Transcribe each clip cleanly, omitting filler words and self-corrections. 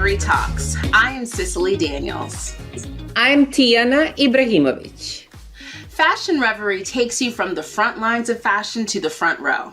Reverie Talks. I am Cicely Daniels. I'm Tiana Ibrahimovic. Fashion Reverie takes you from the front lines of fashion to the front row.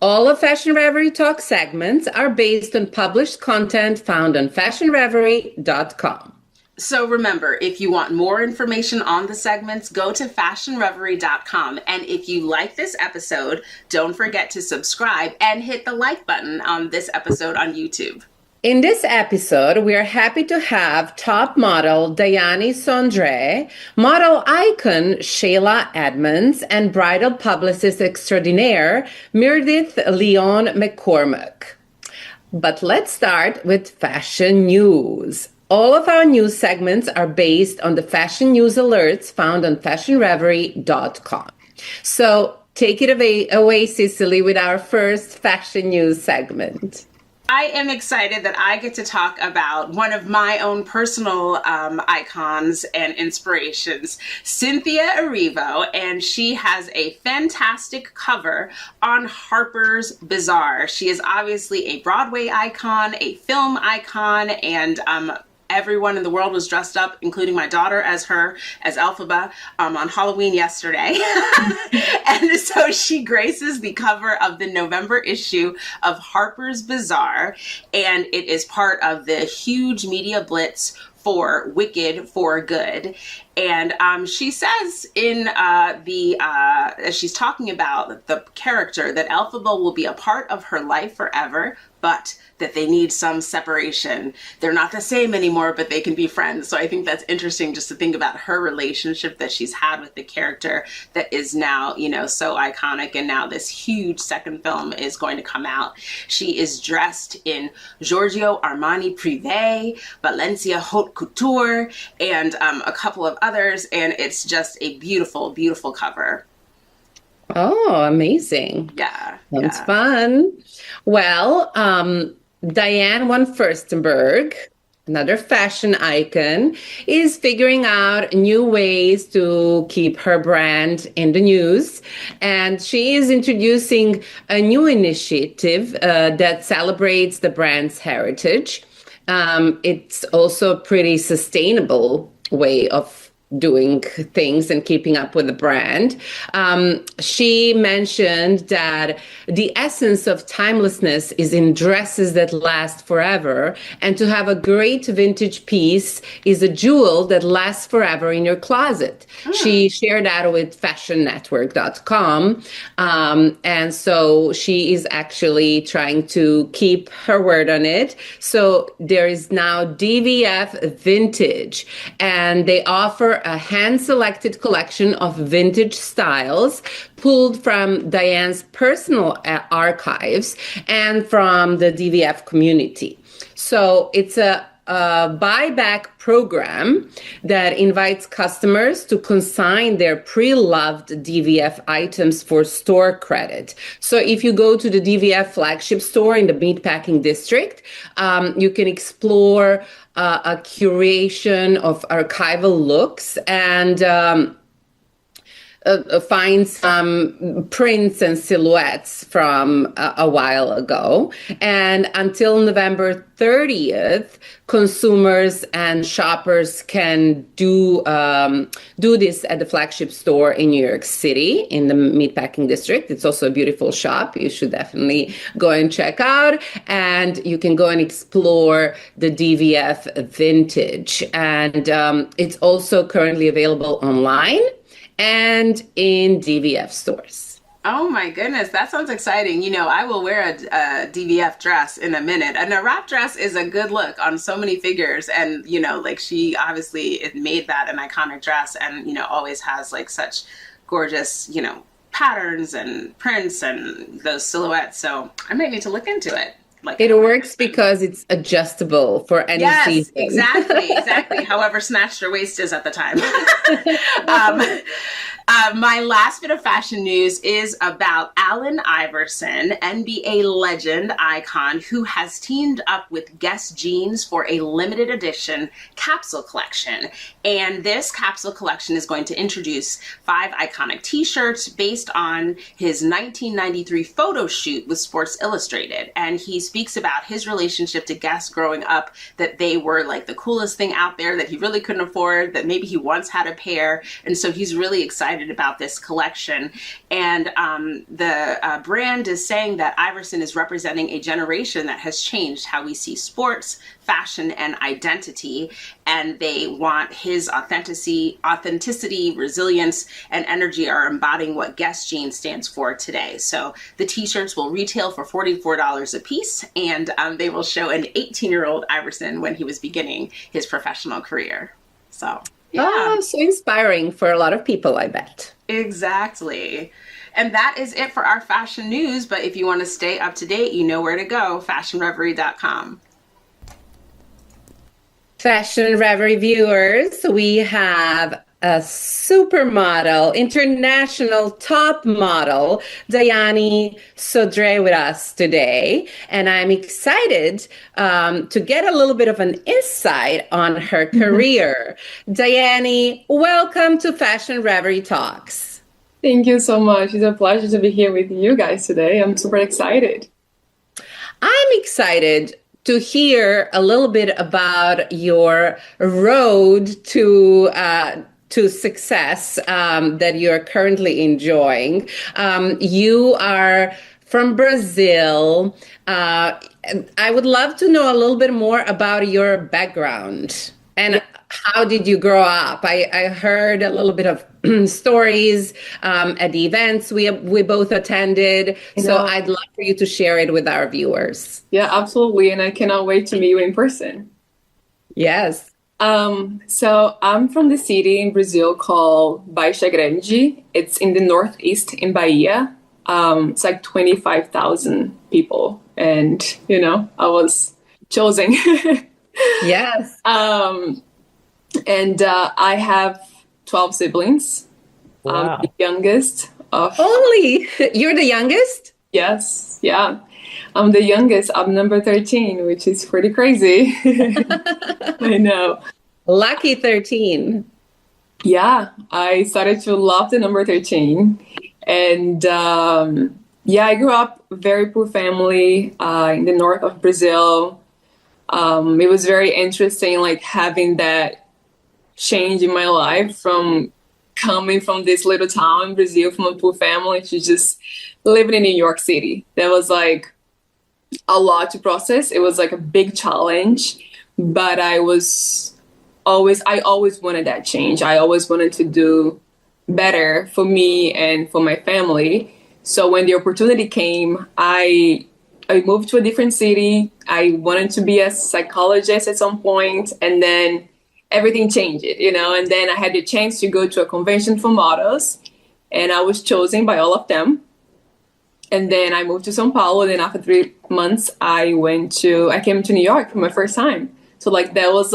All of Fashion Reverie Talk segments are based on published content found on fashionreverie.com. So remember, if you want more information on the segments, go to fashionreverie.com. And if you like this episode, don't forget to subscribe and hit the like button on this episode on YouTube. In this episode, we are happy to have top model Daiane Sodre, model icon Shailah Edmonds, and bridal publicist extraordinaire Myrdith Leon-McCormack. But let's start with fashion news. All of our news segments are based on the fashion news alerts found on fashionreverie.com. So take it away, Cicely, with our first fashion news segment. I am excited that I get to talk about one of my own personal icons and inspirations, Cynthia Erivo, and she has a fantastic cover on Harper's Bazaar. She is obviously a Broadway icon, a film icon, and everyone in the world was dressed up, including my daughter, as Elphaba on Halloween yesterday. And so she graces the cover of the November issue of Harper's Bazaar, and it is part of the huge media blitz for Wicked for Good. And she says in as she's talking about the character, that Elphaba will be a part of her life forever, but that they need some separation. They're not the same anymore, but they can be friends. So I think that's interesting just to think about her relationship that she's had with the character that is now, so iconic. And now this huge second film is going to come out. She is dressed in Giorgio Armani Privé, Valencia Haute Couture, and a couple of others. And it's just a beautiful, beautiful cover. Oh, amazing. Yeah. Sounds fun. Well, Diane von Furstenberg, another fashion icon, is figuring out new ways to keep her brand in the news. And she is introducing a new initiative that celebrates the brand's heritage. It's also a pretty sustainable way of doing things and keeping up with the brand. She mentioned that the essence of timelessness is in dresses that last forever, and to have a great vintage piece is a jewel that lasts forever in your closet. She shared that with fashionnetwork.com. And so she is actually trying to keep her word on it. So there is now DVF Vintage, and they offer a hand-selected collection of vintage styles pulled from Diane's personal archives and from the DVF community. So it's a buyback program that invites customers to consign their pre-loved DVF items for store credit. So if you go to the DVF flagship store in the Meatpacking District, you can explore a curation of archival looks and find some prints and silhouettes from a while ago. And until November 30th, consumers and shoppers can do this at the flagship store in New York City in the Meatpacking District. It's also a beautiful shop. You should definitely go and check out. And you can go and explore the DVF Vintage. And it's also currently available online and in DVF stores. Oh my goodness, that sounds exciting. I will wear a DVF dress in a minute. And a wrap dress is a good look on so many figures. And, she obviously made that an iconic dress and, always has such gorgeous, patterns and prints and those silhouettes. So I might need to look into it. It works because it's adjustable for any season. Exactly. However snatched your waist is at the time. My last bit of fashion news is about Allen Iverson, NBA legend icon, who has teamed up with Guess Jeans for a limited edition capsule collection. And this capsule collection is going to introduce 5 iconic t-shirts based on his 1993 photo shoot with Sports Illustrated. And he speaks about his relationship to Guess growing up, that they were like the coolest thing out there, that he really couldn't afford, that maybe he once had a pair. And so he's really excited about this collection. And the brand is saying that Iverson is representing a generation that has changed how we see sports, fashion, and identity. And they want his authenticity, resilience, and energy are embodying what Guess Jeans stands for today. So the t-shirts will retail for $44 a piece, and they will show an 18-year-old Iverson when he was beginning his professional career. So yeah. Oh, so inspiring for a lot of people, I bet. Exactly. And that is it for our fashion news. But if you want to stay up to date, you know where to go, fashionreverie.com. Fashion Reverie viewers, we have a supermodel, international top model, Daiane Sodre with us today. And I'm excited to get a little bit of an insight on her career. Daiane, welcome to Fashion Reverie Talks. Thank you so much. It's a pleasure to be here with you guys today. I'm super excited. I'm excited to hear a little bit about your road to success that you're currently enjoying. You are from Brazil. I would love to know a little bit more about your background and how did you grow up? I heard a little bit of stories at the events we both attended. So I'd love for you to share it with our viewers. Yeah, absolutely. And I cannot wait to meet you in person. Yes. So I'm from the city in Brazil called Baixa Grande. It's in the northeast in Bahia. It's like 25,000 people. And, I was chosen. Yes. And I have 12 siblings. Wow. I'm the youngest of... Only? You're the youngest? Yes. Yeah. I'm the youngest. I'm number 13, which is pretty crazy. I know. Lucky 13. Yeah. I started to love the number 13. And I grew up very poor family in the north of Brazil. It was very interesting, like having that change in my life from coming from this little town in Brazil from a poor family to just living in New York City. That was like a lot to process. It was like a big challenge, but I always wanted that change. I always wanted to do better for me and for my family. So when the opportunity came, I moved to a different city. I wanted to be a psychologist at some point, and then everything changed, and then I had the chance to go to a convention for models, and I was chosen by all of them. And then I moved to São Paulo, and then after 3 months, I came to New York for my first time. So that was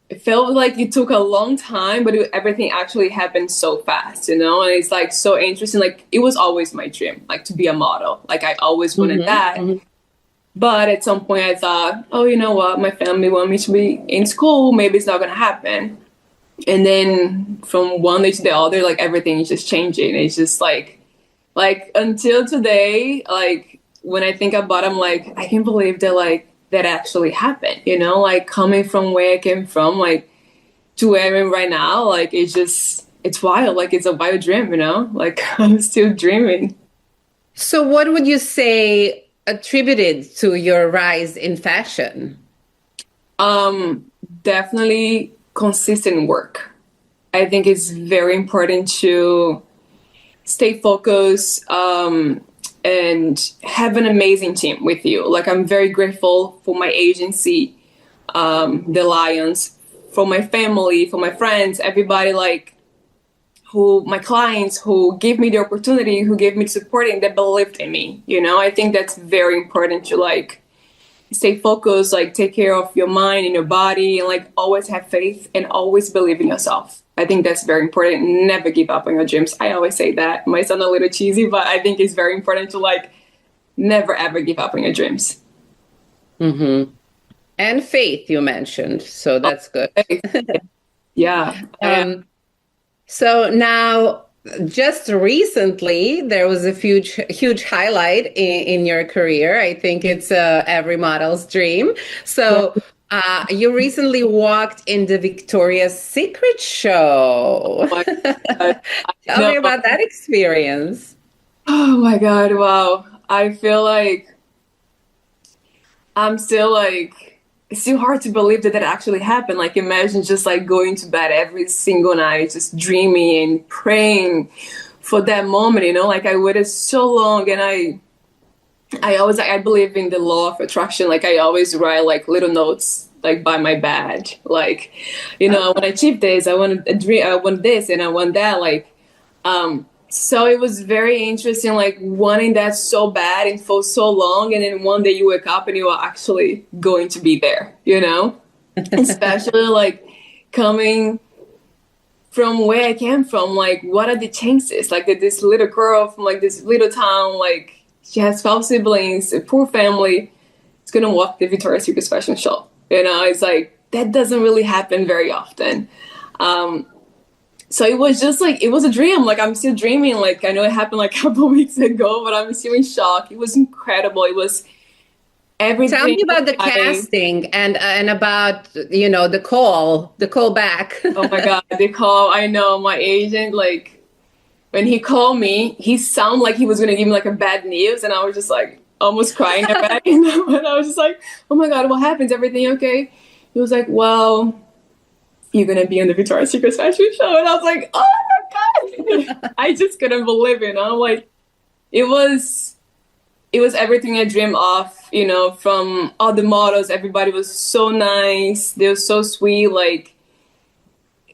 it felt like it took a long time, but everything actually happened so fast, and it's so interesting. It was always my dream, to be a model. I always wanted that. Mm-hmm. But at some point I thought, oh, you know what? My family want me to be in school. Maybe it's not going to happen. And then from one day to the other, everything is just changing. It's just until today, when I think about it, I'm I can't believe that, that actually happened, coming from where I came from, to where I am right now, it's wild. It's a wild dream, I'm still dreaming. So what would you say attributed to your rise in fashion? Definitely consistent work. I think it's very important to stay focused and have an amazing team with you. I'm very grateful for my agency, the Lions, for my family, for my friends, everybody my clients who gave me the opportunity, who gave me support and that believed in me. I think that's very important to stay focused, take care of your mind and your body, and always have faith and always believe in yourself. I think that's very important. Never give up on your dreams. I always say that. Might sound a little cheesy, but I think it's very important to like never ever give up on your dreams. Mm-hmm. And faith, you mentioned, so that's good. Yeah. So now, just recently, there was a huge highlight in your career. I think it's every model's dream. So you recently walked in the Victoria's Secret show. Oh my God. Tell me about that experience. Oh my God, wow. I feel like I'm still like, it's still hard to believe that that actually happened. Like, imagine just like going to bed every single night, just dreaming and praying for that moment, you know? Like, I waited so long, and I believe in the law of attraction. Like, I always write like little notes like by my bed. Like, you know, I want to achieve this, I want a dream, I want this, and I want that. Like, so it was very interesting, like wanting that so bad and for so long, and then one day you wake up and you are actually going to be there, you know? Especially like coming from where I came from, like what are the chances? Like that this little girl from like this little town, like she has 12 siblings, a poor family, is gonna walk the Victoria's Secret fashion show. You know, it's like that doesn't really happen very often. So it was just like, it was a dream. Like, I'm still dreaming. Like, I know it happened like a couple weeks ago, but I'm still in shock. It was incredible. It was everything. Tell me about the casting and about, you know, the call back. Oh my God, the call. I know my agent, like, when he called me, he sounded like he was going to give me like a bad news. And I was just like almost crying back. And I was just like, oh my God, what happens? Everything okay? He was like, well, you're going to be on the Victoria's Secret fashion show. And I was like, oh my God. I just couldn't believe it. And I'm like, it was everything I dreamed of, you know, from all the models. Everybody was so nice. They were so sweet. Like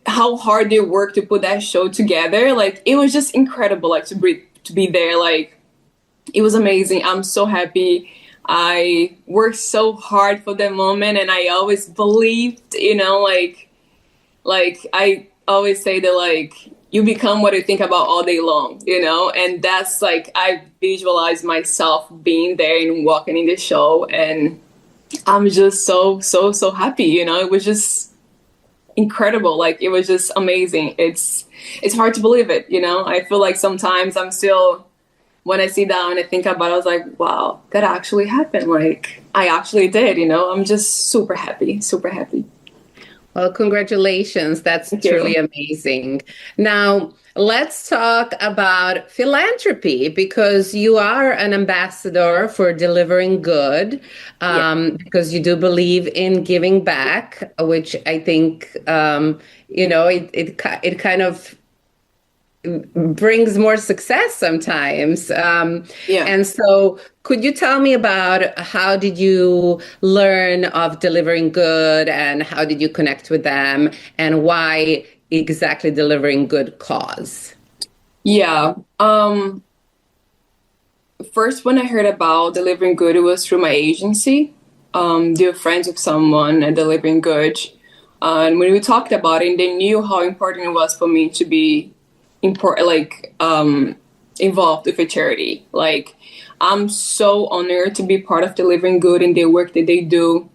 how hard they worked to put that show together. Like it was just incredible, like to be there. Like it was amazing. I'm so happy. I worked so hard for that moment, and I always believed, you know, like I always say that, like, you become what you think about all day long, you know? And that's like, I visualize myself being there and walking in the show. And I'm just so happy, you know? It was just incredible. Like, it was just amazing. It's hard to believe it, you know? I feel like sometimes I'm still, when I sit down and I think about it, I was like, wow, that actually happened. Like, I actually did, you know? I'm just super happy, super happy. Well, congratulations. That's truly amazing. Now, let's talk about philanthropy, because you are an ambassador for delivering good, because you do believe in giving back, which I think, you know, it kind of brings more success sometimes. And so could you tell me about how did you learn of delivering good, and how did you connect with them, and why exactly delivering good cause? Yeah. First, when I heard about delivering good, it was through my agency. They were friends with someone at Delivering Good. And when we talked about it, they knew how important it was for me to be involved with a charity. Like, I'm so honored to be part of Delivering Good and the work that they do.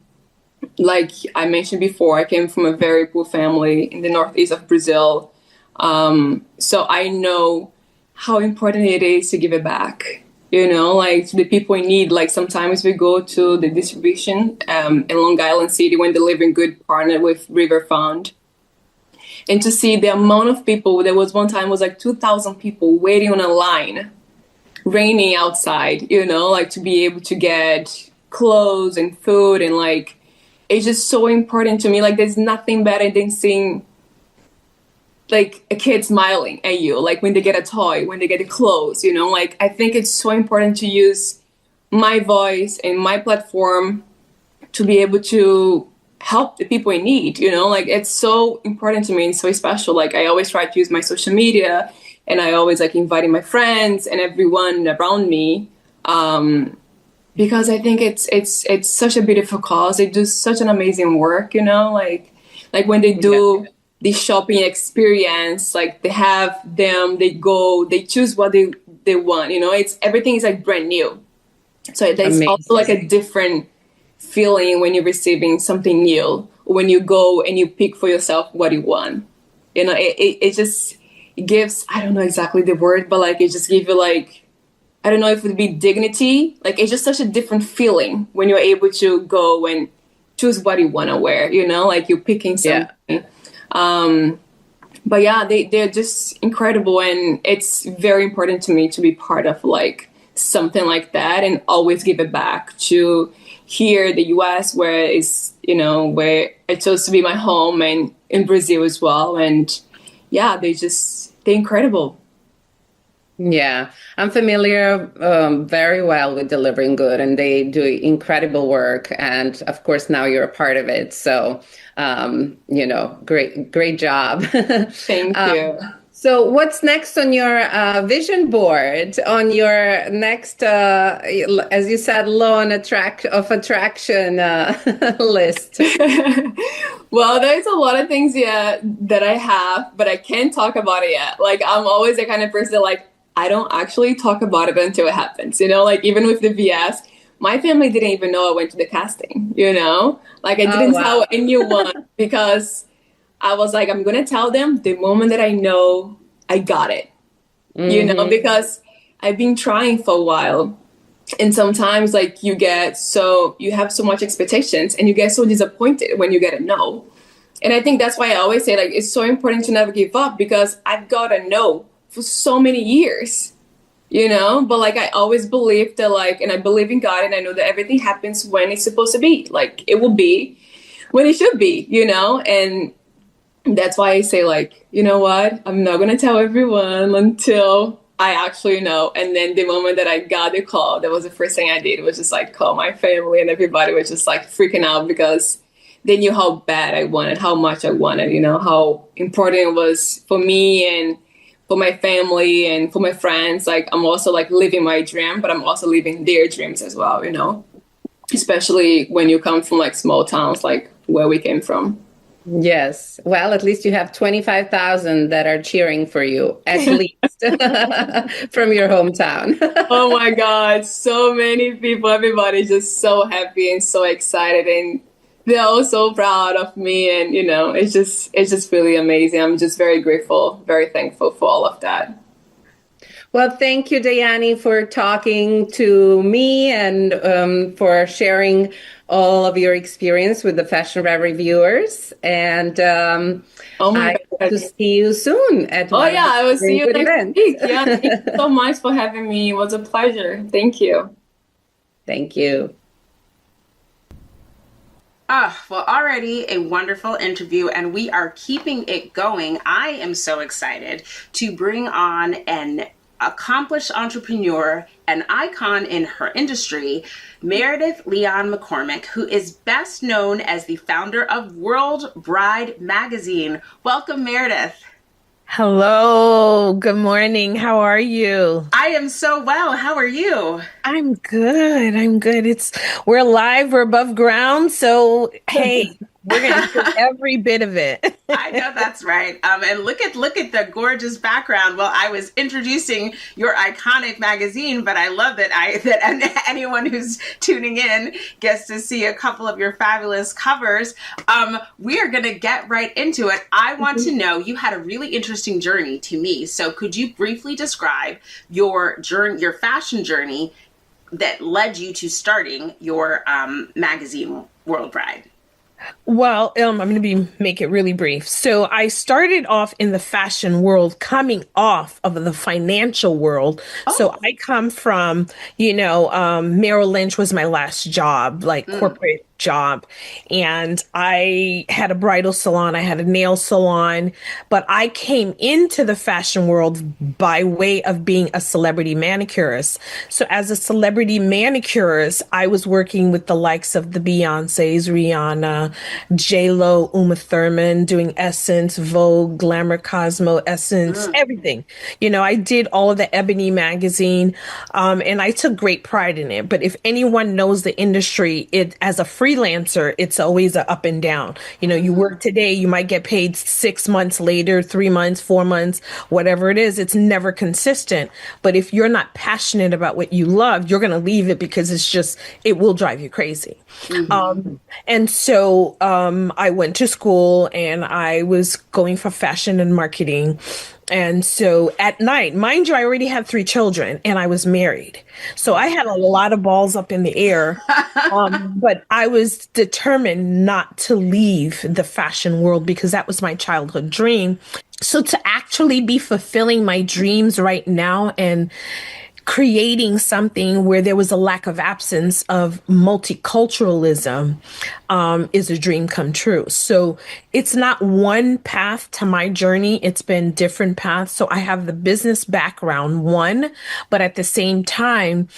Like I mentioned before, I came from a very poor family in the northeast of Brazil. So I know how important it is to give it back, you know, like to the people in need. Like sometimes we go to the distribution in Long Island City when Delivering Good partnered with River Fund. And to see the amount of people, there was one time was like 2,000 people waiting on a line, raining outside, you know, like to be able to get clothes and food. And like, it's just so important to me. Like there's nothing better than seeing like a kid smiling at you, like when they get a toy, when they get the clothes, you know, like I think it's so important to use my voice and my platform to be able to help the people in need, you know, like it's so important to me and so special. Like I always try to use my social media, and I always like inviting my friends and everyone around me, because I think it's such a beautiful cause. They do such an amazing work, you know, like when they do the shopping experience. Like they have them, they go, they choose what they want. You know, it's everything is like brand new. So there's Amazing. also like a different feeling when you're receiving something new, when you go and you pick for yourself what you want. You know, it just gives, I don't know exactly the word, but like it just gives you like, I don't know if it would be dignity. Like it's just such a different feeling when you're able to go and choose what you want to wear, you know, like you're picking something. Yeah. But yeah, they're just incredible. And it's very important to me to be part of like something like that and always give it back to here, the US, where it's, you know, where I chose to be my home, and in Brazil as well. And yeah, they're incredible. Yeah, I'm familiar very well with Delivering Good, and they do incredible work. And of course, now you're a part of it. So, you know, great job. Thank you. So what's next on your vision board, on your next, as you said, law of attraction list? Well, there's a lot of things yet that I have, but I can't talk about it yet. Like I'm always the kind of person that like, I don't actually talk about it until it happens. You know, like even with the VS, my family didn't even know I went to the casting, you know, like I didn't tell anyone because I was like, I'm going to tell them the moment that I know I got it, you know, because I've been trying for a while. And sometimes like you have so much expectations and you get so disappointed when you get a no. And I think that's why I always say like, it's so important to never give up, because I've got a no for so many years, you know, but like I always believe that like, and I believe in God, and I know that everything happens when it's supposed to be. Like it will be when it should be, you know. And that's why I say like, you know what, I'm not going to tell everyone until I actually know. And then the moment that I got the call, that was the first thing I did, was just like call my family, and everybody was just like freaking out because they knew how bad I wanted, how much I wanted, you know, how important it was for me and for my family and for my friends. Like I'm also like living my dream, but I'm also living their dreams as well, you know, especially when you come from like small towns, like where we came from. Yes. Well, at least you have 25,000 that are cheering for you, at least from your hometown. Oh my God. So many people, everybody's just so happy and so excited, and they're all so proud of me. And, you know, it's just really amazing. I'm just very grateful, very thankful for all of that. Well, thank you, Daiane, for talking to me and for sharing all of your experience with the Fashion Reverie viewers. And I hope to see you soon at I will see you next week. Yeah, thank you so much for having me. It was a pleasure. Thank you. Thank you. Well, already a wonderful interview, and we are keeping it going. I am so excited to bring on an accomplished entrepreneur, an icon in her industry, Myrdith Leon-McCormack, who is best known as the founder of World Bride magazine. Welcome, Myrdith. Hello. Good morning. How are you? I am so well. How are you? I'm good. We're live. We're above ground. So, hey, we're going to get every bit of it. I know that's right. And look at the gorgeous background. Well, I was introducing your iconic magazine, but I love that anyone who's tuning in gets to see a couple of your fabulous covers. We are going to get right into it. I want to know, you had a really interesting journey to me. So could you briefly describe your fashion journey that led you to starting your magazine, World Bride? Well, I'm going to make it really brief. So I started off in the fashion world, coming off of the financial world. Oh. So I come from, Merrill Lynch was my last job, like corporate job. And I had a bridal salon, I had a nail salon, but I came into the fashion world by way of being a celebrity manicurist. So as a celebrity manicurist, I was working with the likes of the Beyoncés, Rihanna, J-Lo, Uma Thurman, doing Essence, Vogue, Glamour, Cosmo, Essence, everything. I did all of the Ebony magazine, and I took great pride in it. But if anyone knows the industry, as a freelancer, freelancer, it's always a up and down. You know, you work today, you might get paid 6 months later, 3 months, 4 months, whatever it is. It's never consistent. But if you're not passionate about what you love, you're going to leave it because it will drive you crazy. And so I went to school and I was going for fashion and marketing. And so at night, mind you, I already had 3 children and I was married. So I had a lot of balls up in the air. But I was determined not to leave the fashion world because that was my childhood dream. So to actually be fulfilling my dreams right now and creating something where there was a lack of absence of multiculturalism is a dream come true. So it's not one path to my journey. It's been different paths. So I have the business background, one, but at the same time,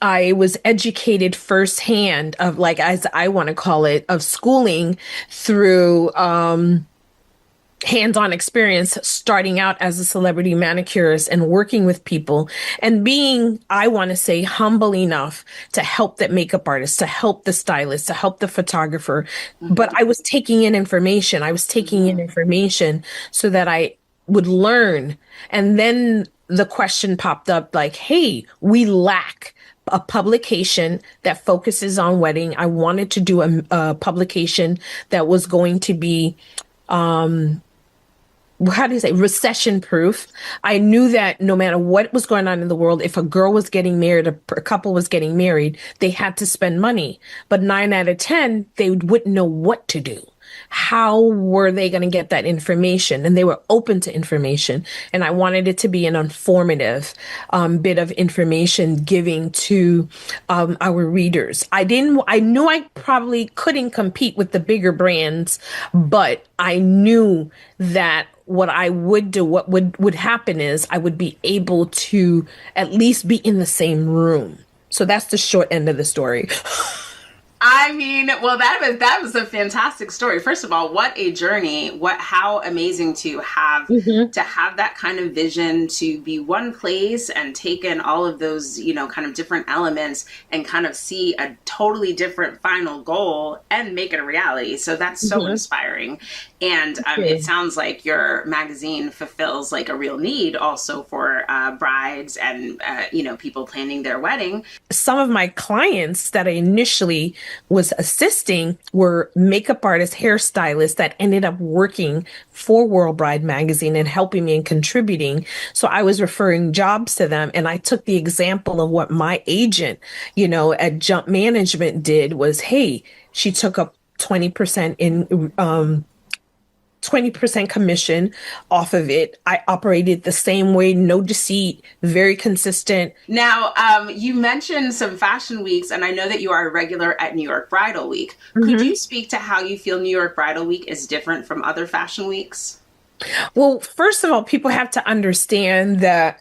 I was educated firsthand of, like, as I want to call it, of schooling through hands-on experience, starting out as a celebrity manicurist and working with people and being, I want to say, humble enough to help that makeup artist, to help the stylist, to help the photographer. But I was taking in information. So that I would learn. And then the question popped up like, hey, we lack a publication that focuses on wedding. I wanted to do a publication that was going to be, recession proof. I knew that no matter what was going on in the world, if a girl was getting married, a couple was getting married, they had to spend money. But 9 out of 10, they wouldn't know what to do. How were they going to get that information? And they were open to information. And I wanted it to be an informative bit of information giving to our readers. I knew I probably couldn't compete with the bigger brands, but I knew that what I would do, what would happen is I would be able to at least be in the same room. So that's the short end of the story. I mean, well, that was a fantastic story. First of all, what a journey! How amazing to have that kind of vision, to be one place and take in all of those, kind of different elements and kind of see a totally different final goal and make it a reality. So that's so inspiring. And it sounds like your magazine fulfills like a real need also for brides and, people planning their wedding. Some of my clients that I initially was assisting were makeup artists, hairstylists that ended up working for World Bride magazine and helping me and contributing. So I was referring jobs to them. And I took the example of what my agent, at Jump Management did was, hey, she took up 20% in 20% commission off of it. I operated the same way, no deceit, very consistent. Now, you mentioned some fashion weeks, and I know that you are a regular at New York Bridal Week. Could you speak to how you feel New York Bridal Week is different from other fashion weeks? Well, first of all, people have to understand that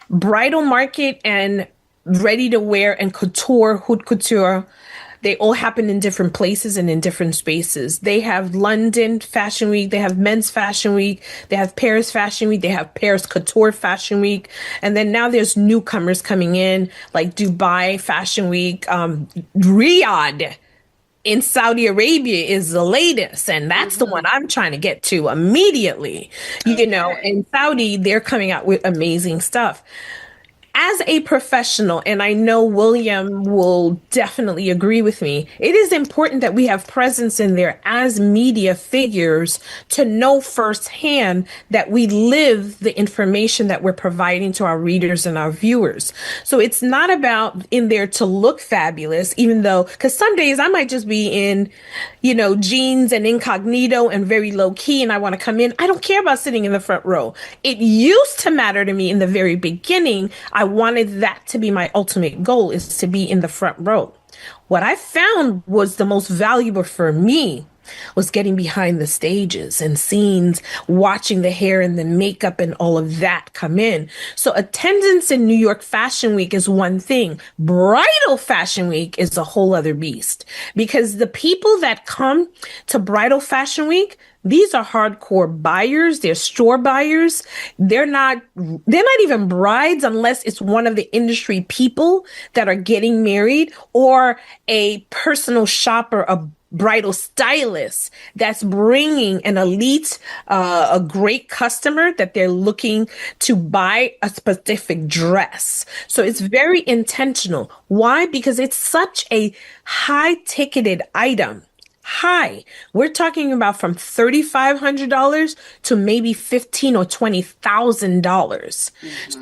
bridal market and ready to wear and couture, haute couture, they all happen in different places and in different spaces. They have London Fashion Week. They have Men's Fashion Week. They have Paris Fashion Week. They have Paris Couture Fashion Week. And then now there's newcomers coming in like Dubai Fashion Week. Riyadh in Saudi Arabia is the latest. And that's the one I'm trying to get to immediately. Okay. In Saudi, they're coming out with amazing stuff. As a professional, and I know William will definitely agree with me, it is important that we have presence in there as media figures to know firsthand that we live the information that we're providing to our readers and our viewers. So it's not about in there to look fabulous, even though, because some days I might just be in, jeans and incognito and very low key, and I want to come in. I don't care about sitting in the front row. It used to matter to me in the very beginning. I wanted that to be my ultimate goal, is to be in the front row. What I found was the most valuable for me was getting behind the stages and scenes, watching the hair and the makeup and all of that come in. So attendance in New York Fashion Week is one thing. Bridal Fashion Week is a whole other beast, because the people that come to Bridal Fashion Week, these are hardcore buyers. They're store buyers. They're not even brides unless it's one of the industry people that are getting married, or a personal shopper, a bridal stylist that's bringing an elite, a great customer that they're looking to buy a specific dress. So it's very intentional. Why? Because it's such a high ticketed item. High. We're talking about from $3,500 to maybe $15,000 or $20,000.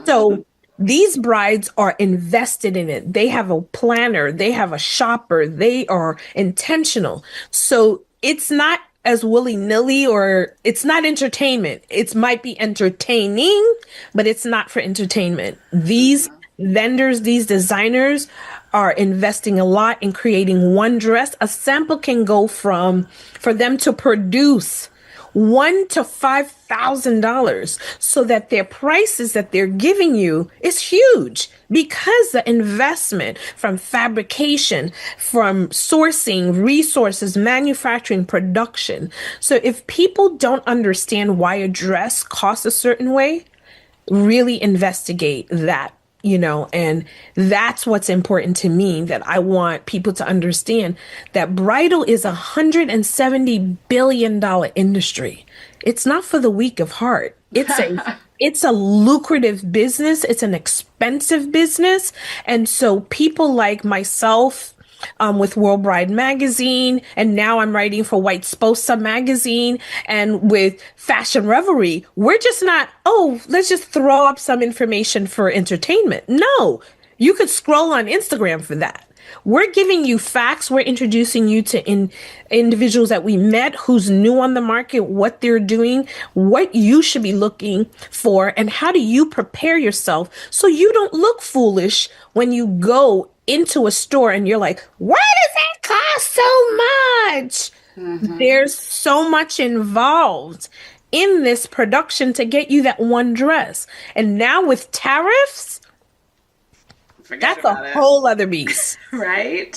So these brides are invested in it. They have a planner, they have a shopper, they are intentional. So it's not as willy-nilly, or it's not entertainment. It might be entertaining, but it's not for entertainment. These vendors, these designers are investing a lot in creating one dress. A sample can go for them to produce $1,000 to $5,000, so that their prices that they're giving you is huge, because the investment from fabrication, from sourcing, resources, manufacturing, production. So if people don't understand why a dress costs a certain way, really investigate that. And that's what's important to me, that I want people to understand that bridal is $170 billion industry. It's not for the weak of heart. It's a lucrative business. It's an expensive business. And so people like myself, with World Bride magazine, and now I'm writing for White Sposa magazine, and with Fashion Revelry, we're just not, let's just throw up some information for entertainment. No, you could scroll on Instagram for that. We're giving you facts. We're introducing you to individuals that we met, who's new on the market, what they're doing, what you should be looking for, and how do you prepare yourself so you don't look foolish when you go into a store and you're like, why does that cost so much? There's so much involved in this production to get you that one dress. And now with tariffs, that's a whole other beast. Right.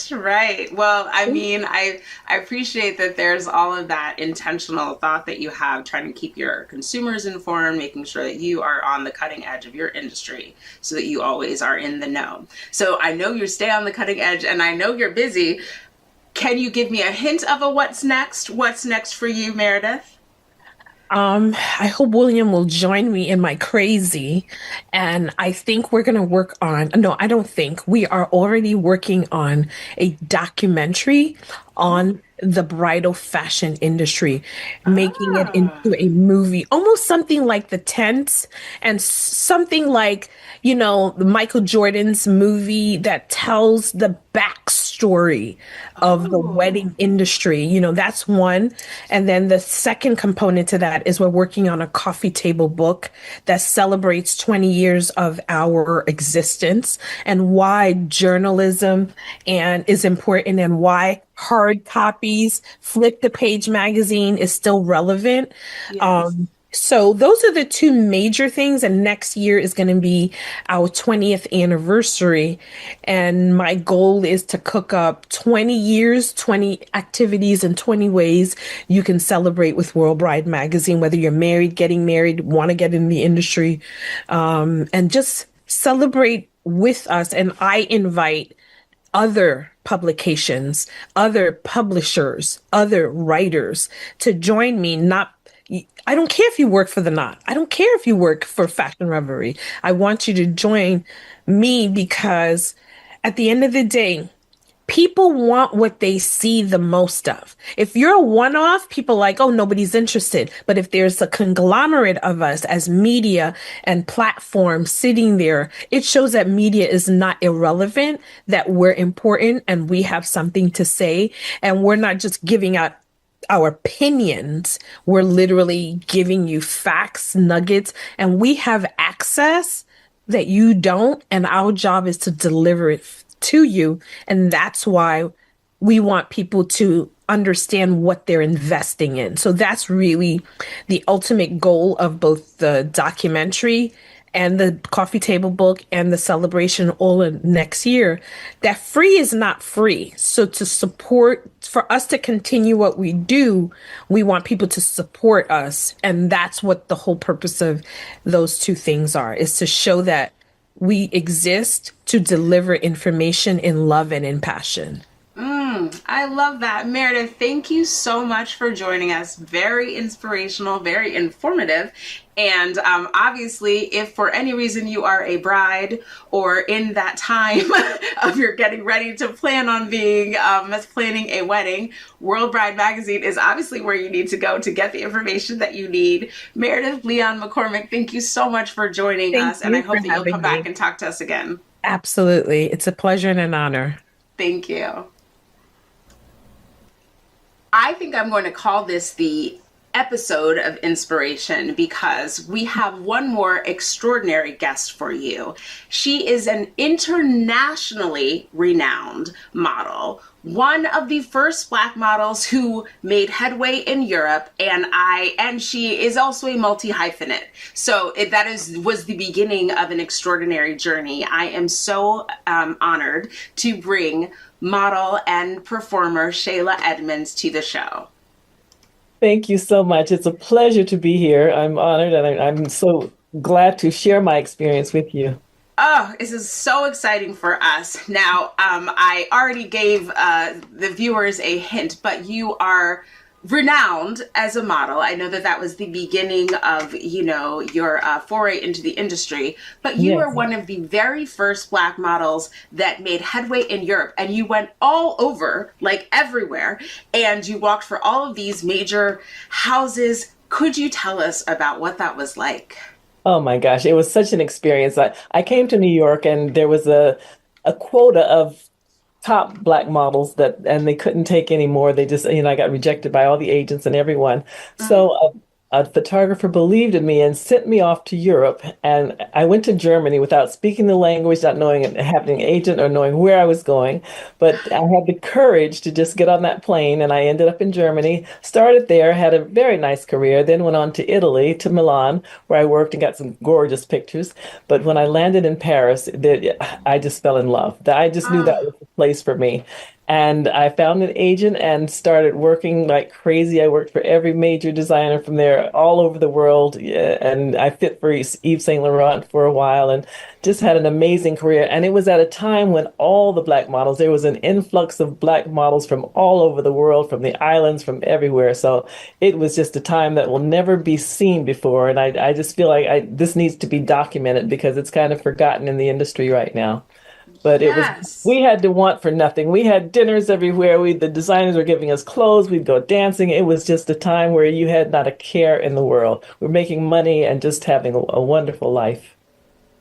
Well, I mean, I appreciate that there's all of that intentional thought that you have, trying to keep your consumers informed, making sure that you are on the cutting edge of your industry so that you always are in the know. So I know you stay on the cutting edge, and I know you're busy. Can you give me a hint of a what's next? What's next for you, Myrdith? I hope William will join me in my crazy. And I think we're going to work on, no, I don't think, we are already working on a documentary on the bridal fashion industry, making it into a movie, almost something like The Tent, and something like, Michael Jordan's movie that tells the backstory of the wedding industry. That's one. And then the second component to that is we're working on a coffee table book that celebrates 20 years of our existence, and why journalism is important, and why hard copies, flip the page magazine is still relevant. Yes. So those are the two major things. And next year is going to be our 20th anniversary. And my goal is to cook up 20 years, 20 activities, and 20 ways you can celebrate with World Bride magazine, whether you're married, getting married, want to get in the industry, and just celebrate with us. And I invite other publications, other publishers, other writers to join me. I don't care if you work for The Knot. I don't care if you work for Fashion Revelry. I want you to join me, because at the end of the day, people want what they see the most of. If you're a one-off, people are like, nobody's interested. But if there's a conglomerate of us as media and platforms sitting there, it shows that media is not irrelevant, that we're important and we have something to say. And we're not just giving out our opinions. We're literally giving you facts, nuggets, and we have access that you don't. And our job is to deliver it to you. And that's why we want people to understand what they're investing in. So that's really the ultimate goal of both the documentary and the coffee table book and the celebration all in next year. That free is not free. So to support, for us to continue what we do, we want people to support us. And that's what the whole purpose of those two things are, is to show that we exist to deliver information in love and in passion. I love that. Myrdith, thank you so much for joining us. Very inspirational, very informative. And obviously, if for any reason you are a bride or in that time of you're getting ready to plan on being planning a wedding, World Bride Magazine is obviously where you need to go to get the information that you need. Myrdith Leon-McCormack, thank you so much for joining us. And I hope that you'll come back and talk to us again. Absolutely. It's a pleasure and an honor. Thank you. I think I'm going to call this the episode of inspiration because we have one more extraordinary guest for you. She is an internationally renowned model, one of the first Black models who made headway in Europe, and she is also a multi-hyphenate. So was the beginning of an extraordinary journey. I am so honored to bring model and performer Shailah Edmonds to the show. Thank you so much. It's a pleasure to be here. I'm honored, and I'm so glad to share my experience with you. Oh, this is so exciting for us. Now, I already gave the viewers a hint, but you are renowned as a model. I know that was the beginning of, your foray into the industry, but you are one of the very first Black models that made headway in Europe, and you went all over, like everywhere, and you walked for all of these major houses. Could you tell us about what that was like? Oh my gosh, it was such an experience. I came to New York, and there was a quota of top Black models and they couldn't take any more. They just, I got rejected by all the agents and everyone. So a photographer believed in me and sent me off to Europe. And I went to Germany without speaking the language, not knowing having an agent or knowing where I was going. But I had the courage to just get on that plane. And I ended up in Germany, started there, had a very nice career, then went on to Italy, to Milan, where I worked and got some gorgeous pictures. But when I landed in Paris, I just fell in love. I just knew that was the place for me. And I found an agent and started working like crazy. I worked for every major designer from there all over the world. And I fit for Yves Saint Laurent for a while and just had an amazing career. And it was at a time when all the Black models, there was an influx of Black models from all over the world, from the islands, from everywhere. So it was just a time that will never be seen before. And I just feel like this needs to be documented because it's kind of forgotten in the industry right now. But we had to want for nothing. We had dinners everywhere. The designers were giving us clothes. We'd go dancing. It was just a time where you had not a care in the world. We're making money and just having a wonderful life.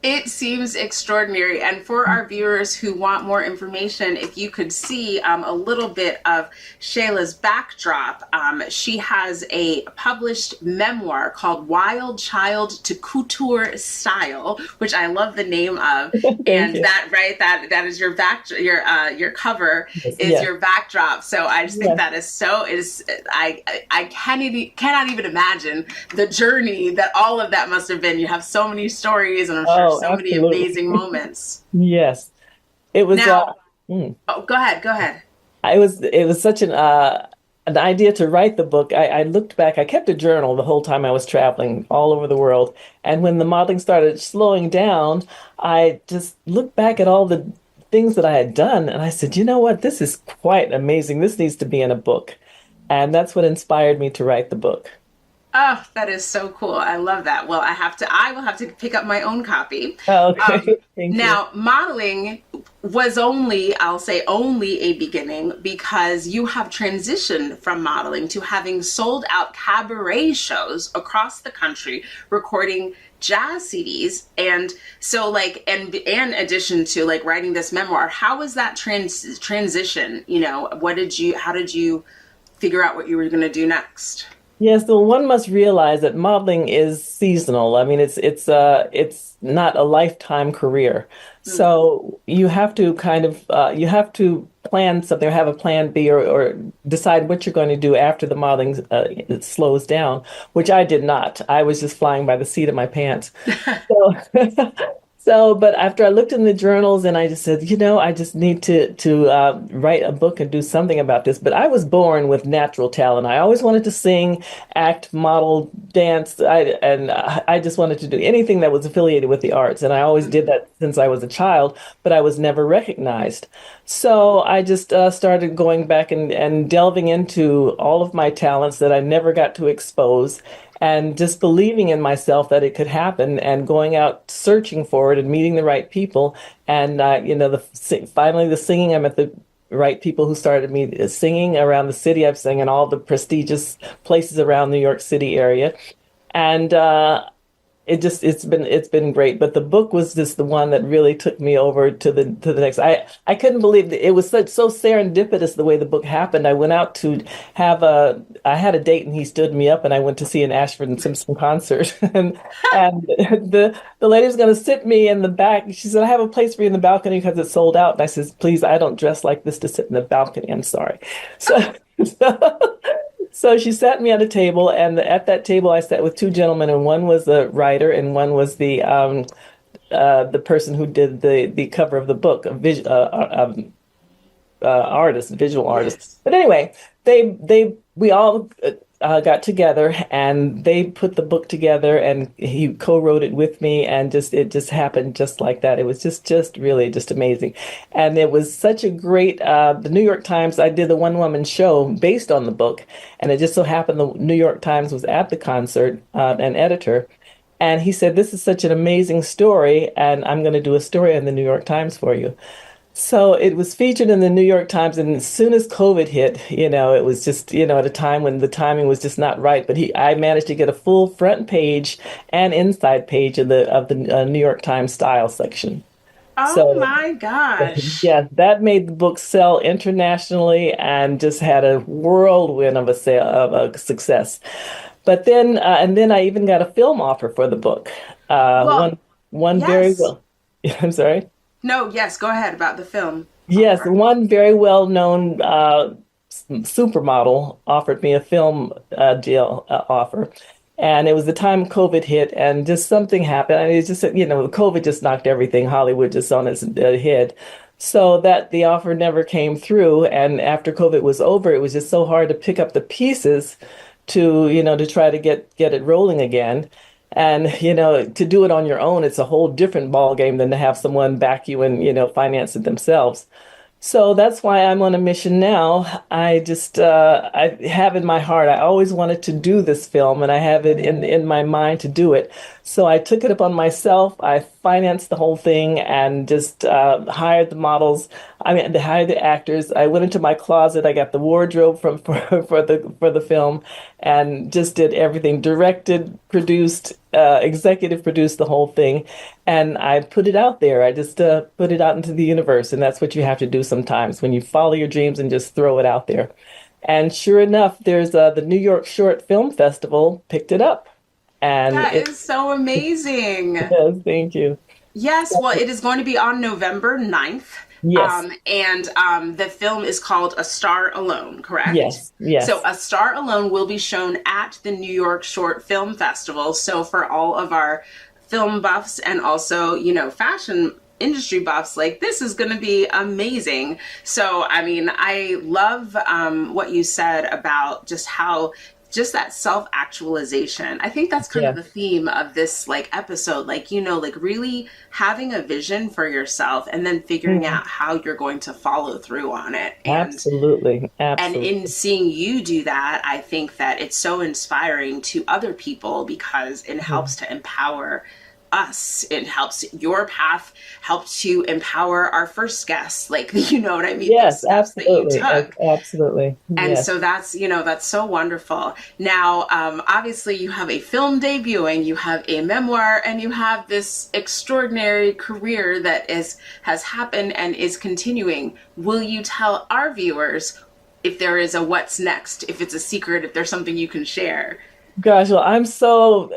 It seems extraordinary. And for our viewers who want more information, if you could see a little bit of Shailah's backdrop, she has a published memoir called Wild Child to Couture Style, which I love the name of. And that is your your cover is your backdrop. So I just think that I cannot even imagine the journey that all of that must have been. You have so many stories, and I'm sure so many amazing moments. Yes, it was. Now, go ahead. It was such an idea to write the book. I looked back. I kept a journal the whole time I was traveling all over the world, and when the modeling started slowing down, I just looked back at all the things that I had done, and I said, you know what? This is quite amazing. This needs to be in a book, and that's what inspired me to write the book. Oh, that is so cool. I love that. Well, I will have to pick up my own copy. Oh, okay. Now, modeling was only a beginning because you have transitioned from modeling to having sold out cabaret shows across the country, recording jazz CDs. And so in addition to writing this memoir, how was that transition? How did you figure out what you were going to do next? Yes, so one must realize that modeling is seasonal. I mean, it's not a lifetime career. So you have to kind of you have to plan something or have a plan B or decide what you're going to do after the modeling it slows down, which I did not. I was just flying by the seat of my pants. So, but after I looked in the journals and I just said, I just need to write a book and do something about this. But I was born with natural talent. I always wanted to sing, act, model, dance. I just wanted to do anything that was affiliated with the arts. And I always did that since I was a child, but I was never recognized. So I just started going back and delving into all of my talents that I never got to expose and just believing in myself that it could happen and going out searching for it and meeting the right people. And, finally the singing, I met the right people who started me singing around the city. I've sang in all the prestigious places around New York City area. And, it's been great, but the book was just the one that really took me over to the next. I couldn't believe that it was so serendipitous the way the book happened. I went out to I had a date and he stood me up and I went to see an Ashford and Simpson concert and the lady was going to sit me in the back. She said, "I have a place for you in the balcony because it's sold out." And I said, "Please, I don't dress like this to sit in the balcony. I'm sorry." So. So she sat me at a table, and at that table I sat with two gentlemen, and one was the writer, and one was the person who did the cover of the book, artist, visual artist. Yes. But anyway, we all got together and they put the book together, and he co-wrote it with me, and it just happened just like that. It was just really just amazing, and it was such a great. The New York Times. I did a one-woman show based on the book, and it just so happened the New York Times was at the concert, an editor. And he said, "This is such an amazing story, and I'm going to do a story in the New York Times for you." So it was featured in the New York Times, and as soon as COVID hit, it was just, at a time when the timing was just not right. But I managed to get a full front page and inside page of the New York Times style section. Oh So my gosh. yeah, that made the book sell internationally and just had a whirlwind of a success. But then, and then I even got a film offer for the book. Well, One very yes. well. I'm sorry. No, yes, go ahead about the film Yes, offer. one very well-known supermodel offered me a film deal offer, and it was the time COVID hit, and just something happened. And it's just COVID just knocked everything Hollywood just on its head, so that the offer never came through. And after COVID was over, it was just so hard to pick up the pieces to try to get it rolling again. And, to do it on your own, it's a whole different ball game than to have someone back you and, finance it themselves. So that's why I'm on a mission now. I have in my heart, I always wanted to do this film, and I have it in my mind to do it. So I took it upon myself. I financed the whole thing and just hired the models. I mean, hired the actors. I went into my closet. I got the wardrobe for the film, and just did everything. Directed, produced, executive produced the whole thing, and I put it out there. I just put it out into the universe, and that's what you have to do sometimes when you follow your dreams and just throw it out there. And sure enough, there's the New York Short Film Festival picked it up, and That it is so amazing. does. Thank you. Yes, well, it is going to be on November 9th. Yes, And the film is called A Star Alone, correct? yes, So A Star Alone will be shown at the New York Short Film Festival. So for all of our film buffs and also, fashion industry buffs, like, this is going to be amazing. So, I mean, I love what you said about just that self-actualization. I think that's kind yeah. of the theme of this episode, really having a vision for yourself and then figuring Mm, out how you're going to follow through on it. absolutely, And in absolutely. seeing you do that, I think that it's so inspiring to other people because it Mm. helps to empower us. It helps your path help to empower our first guests, you know what I mean? The Yes, steps that you absolutely, took. absolutely. And Yes, so that's so wonderful. Now, obviously, you have a film debuting, you have a memoir, and you have this extraordinary career that has happened and is continuing. Will you tell our viewers if there is a what's next, if it's a secret, if there's something you can share? gosh, well, I'm so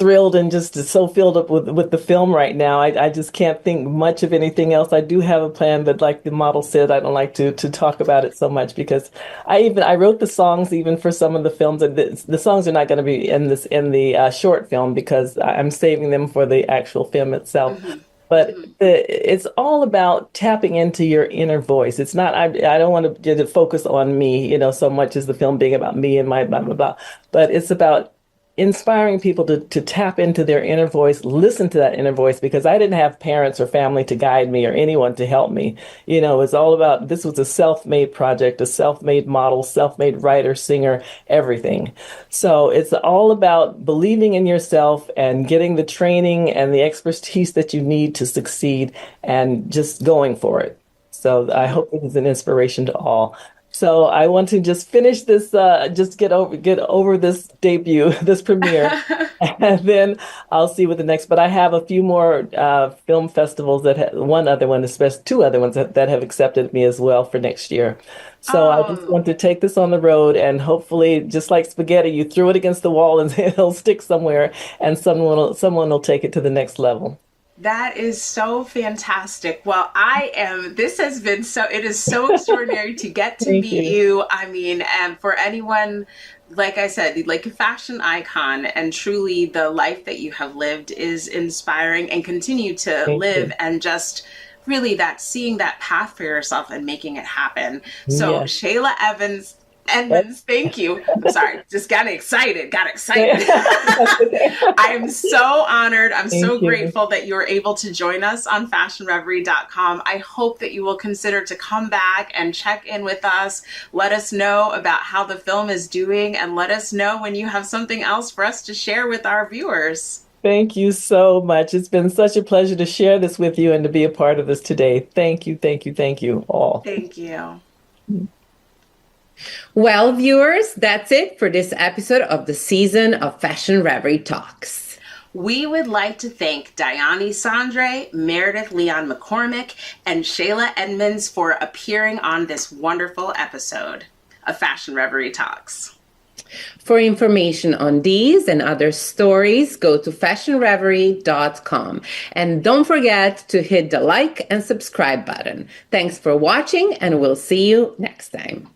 thrilled and just so filled up with the film right now. I just can't think much of anything else. I do have a plan, but like the model said, I don't like to talk about it so much because I wrote the songs even for some of the films, and the songs are not going to be in the short film because I'm saving them for the actual film itself. Mm-hmm. But it's all about tapping into your inner voice. It's not, I don't want to focus on me, so much as the film being about me and my blah, blah, blah. But it's about inspiring people to tap into their inner voice, listen to that inner voice, because I didn't have parents or family to guide me or anyone to help me. It's all about, this was a self-made project, a self-made model, self-made writer, singer, everything. So it's all about believing in yourself and getting the training and the expertise that you need to succeed and just going for it. So I hope it is an inspiration to all. So I want to just finish this, just get over this debut, this premiere, and then I'll see what the next. But I have a few more film festivals one other one, especially two other ones that have accepted me as well for next year. So I just want to take this on the road, and hopefully, just like spaghetti, you throw it against the wall and it'll stick somewhere, and someone will take it to the next level. That is so fantastic. Well, it is so extraordinary to get to meet you. I mean, and for anyone, like I said, like a fashion icon, and truly the life that you have lived is inspiring and continue to live, and just really seeing that path for yourself and making it happen. So Shailah Edmonds, thank you. I'm sorry, just got excited. I am so honored. I'm so grateful that you were able to join us on fashionreverie.com. I hope that you will consider to come back and check in with us. Let us know about how the film is doing, and let us know when you have something else for us to share with our viewers. Thank you so much. It's been such a pleasure to share this with you and to be a part of this today. Thank you all. Thank you. Well, viewers, that's it for this episode of the season of Fashion Reverie Talks. We would like to thank Daiane Sodre, Myrdith Leon-McCormack, and Shailah Edmonds for appearing on this wonderful episode of Fashion Reverie Talks. For information on these and other stories, go to fashionreverie.com. And don't forget to hit the like and subscribe button. Thanks for watching, and we'll see you next time.